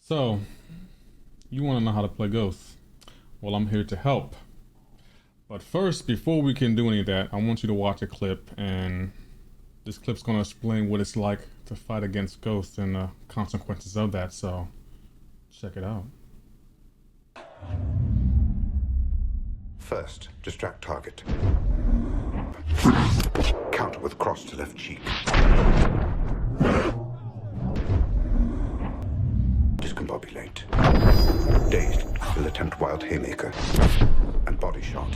So, you want to know how to play Ghost? Well, I'm here to help. But first, before we can do any of that, I want you to watch a clip, and this clip's going to explain what it's like to fight against Ghosts and the consequences of that, so check it out. First, distract target. Counter with cross to left cheek. Discombobulate. Dazed, will attempt wild haymaker. And body shot.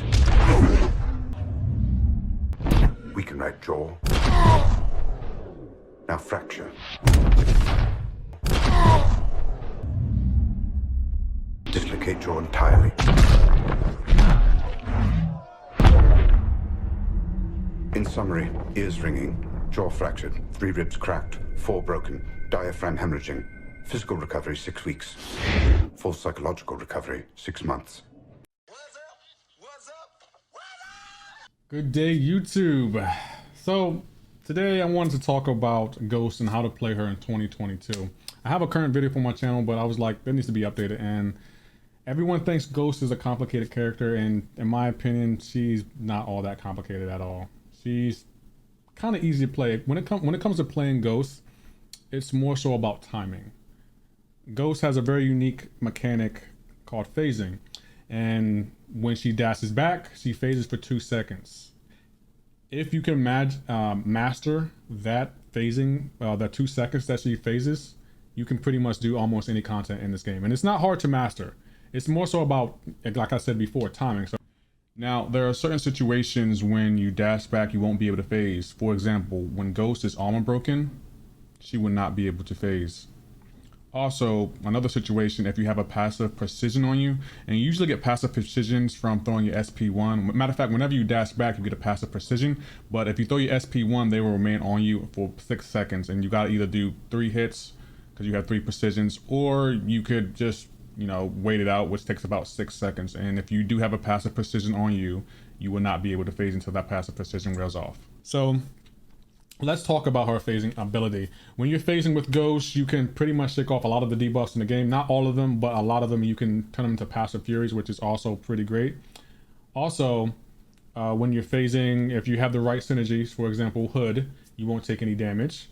Weaken right jaw. Now fracture. Dislocate jaw entirely. In summary, ears ringing, jaw fractured, 3 ribs cracked, 4 broken, diaphragm hemorrhaging. Physical recovery 6 weeks. Full psychological recovery 6 months. Good day, YouTube. So today I wanted to talk about Ghost and how to play her in 2022. I have a current video for my channel, but I was like, that needs to be updated. And everyone thinks Ghost is a complicated character, and in my opinion, she's not all that complicated at all. She's kind of easy to play. When it comes to playing Ghost, it's more so about timing. Ghost has a very unique mechanic called phasing, and when she dashes back, she phases for 2 seconds. If you can master that phasing, that 2 seconds that she phases, you can pretty much do almost any content in this game, and it's not hard to master. It's more so about, like I said before, timing. So now there are certain situations when you dash back, you won't be able to phase. For example, when Ghost is armor broken, she would not be able to phase. Also, another situation, if you have a passive precision on you, and you usually get passive precisions from throwing your SP1. Matter of fact, whenever you dash back, you get a passive precision. But if you throw your SP1, they will remain on you for 6 seconds, and you gotta either do 3 hits because you have 3 precisions, or you could just, wait it out, which takes about 6 seconds. And if you do have a passive precision on you, you will not be able to phase until that passive precision wears off. So let's talk about her phasing ability. When you're phasing with Ghost, you can pretty much shake off a lot of the debuffs in the game. Not all of them, but a lot of them you can turn them into passive furies, which is also pretty great. Also, when you're phasing, if you have the right synergies, for example, Hood, you won't take any damage.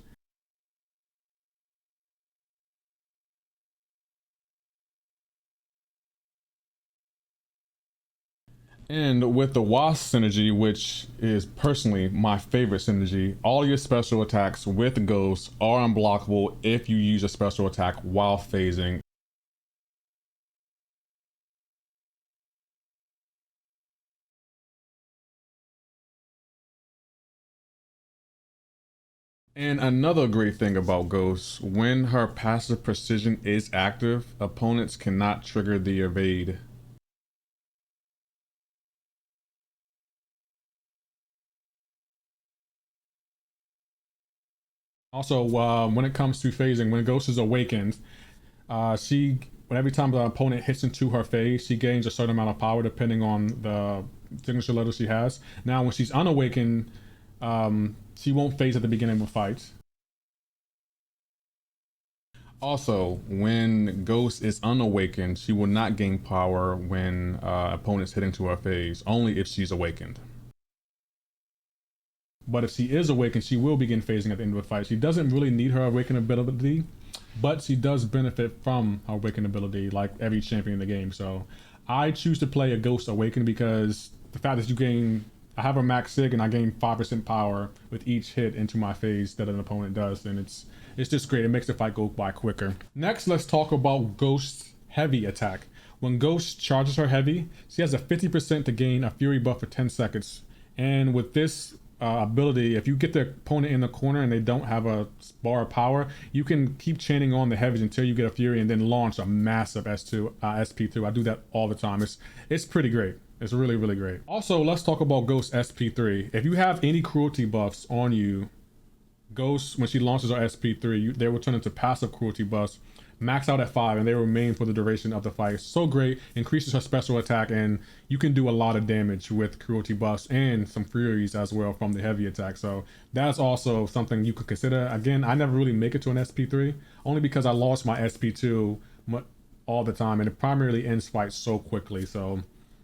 And with the Wasp synergy, which is personally my favorite synergy, all your special attacks with Ghost are unblockable if you use a special attack while phasing. And another great thing about Ghost, when her passive precision is active, opponents cannot trigger the evade. Also, when it comes to phasing, when Ghost is awakened, every time the opponent hits into her phase, she gains a certain amount of power depending on the signature letter she has. Now, when she's unawakened, she won't phase at the beginning of a fight. Also, when Ghost is unawakened, she will not gain power when opponents hit into her phase, only if she's awakened. But if she is awakened, she will begin phasing at the end of the fight. She doesn't really need her awakened ability, but she does benefit from her awakened ability like every champion in the game. So I choose to play a Ghost awakened because the fact that I have a max sig and I gain 5% power with each hit into my phase that an opponent does, and it's just great. It makes the fight go by quicker. Next, let's talk about Ghost's heavy attack. When Ghost charges her heavy, she has a 50% to gain a fury buff for 10 seconds. And with this ability, if you get the opponent in the corner and they don't have a bar of power, you can keep chaining on the heavies until you get a fury and then launch a massive SP2. I do that all the time. It's pretty great. It's really, really great. Also, let's talk about Ghost SP3. If you have any cruelty buffs on you, Ghost, when she launches her SP3, they will turn into passive cruelty buffs, max out at 5, and they remain for the duration of the fight. So great, increases her special attack, and you can do a lot of damage with cruelty buffs and some furies as well from the heavy attack. So that's also something you could consider. Again, I never really make it to an SP3, only because I lost my SP2 all the time, and it primarily ends fights so quickly. So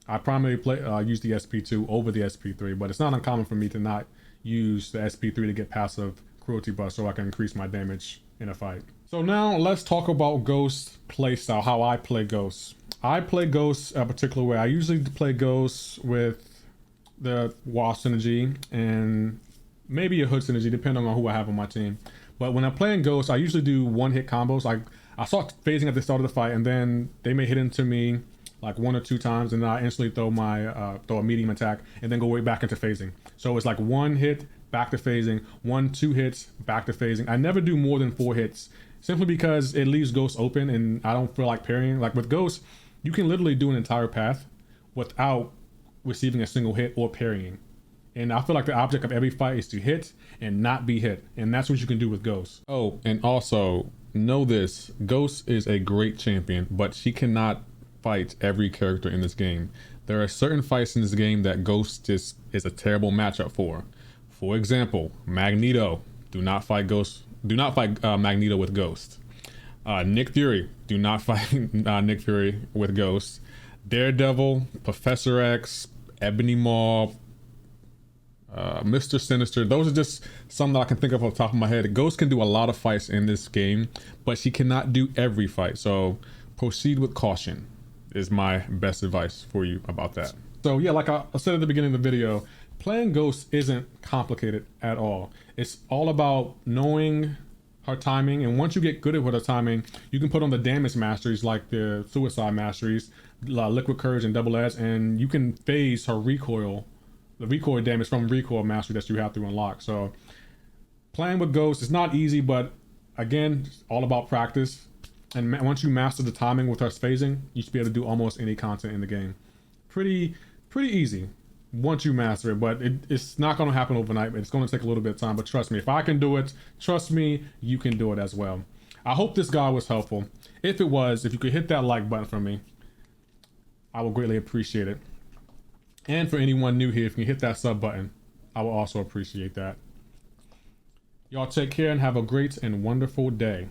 I primarily use the SP2 over the SP3, but it's not uncommon for me to not use the SP3 to get passive cruelty buff so I can increase my damage in a fight. So now let's talk about Ghost playstyle, how I play Ghosts. I play Ghosts a particular way. I usually play Ghosts with the Wasp synergy and maybe a Hood synergy, depending on who I have on my team. But when I'm playing Ghosts, I usually do one-hit combos. I start phasing at the start of the fight, and then they may hit into me like 1 or 2 times, and then I instantly throw a medium attack, and then go way back into phasing. So it's like 1 hit, back to phasing, 1, 2 hits, back to phasing. I never do more than 4 hits, simply because it leaves Ghosts open, and I don't feel like parrying. Like with Ghosts, you can literally do an entire path without receiving a single hit or parrying. And I feel like the object of every fight is to hit and not be hit. And that's what you can do with Ghost. Oh, and also know this, Ghost is a great champion, but she cannot fight every character in this game. There are certain fights in this game that Ghost is a terrible matchup for. For example, Magneto. Do not fight Ghost. Do not fight Magneto with Ghost. Nick Fury. Do not fight Nick Fury with Ghost. Daredevil, Professor X, Ebony Maw, Mr. Sinister. Those are just some that I can think of off the top of my head. Ghost can do a lot of fights in this game, but she cannot do every fight. So proceed with caution is my best advice for you about that. So yeah, like I said at the beginning of the video, playing Ghost isn't complicated at all. It's all about knowing her timing, and once you get good at her timing, you can put on the damage masteries like the suicide masteries, liquid courage and double edge, and you can phase her recoil, the recoil damage from recoil mastery that you have to unlock. So playing with Ghost is not easy, but again, it's all about practice. And once you master the timing with her phasing, you should be able to do almost any content in the game. Pretty easy once you master it, but it's not going to happen overnight. It's going to take a little bit of time, but trust me, if I can do it, trust me, you can do it as well. I hope this guide was helpful. If it was, if you could hit that like button for me, I will greatly appreciate it. And for anyone new here, if you can hit that sub button, I will also appreciate that. Y'all take care and have a great and wonderful day.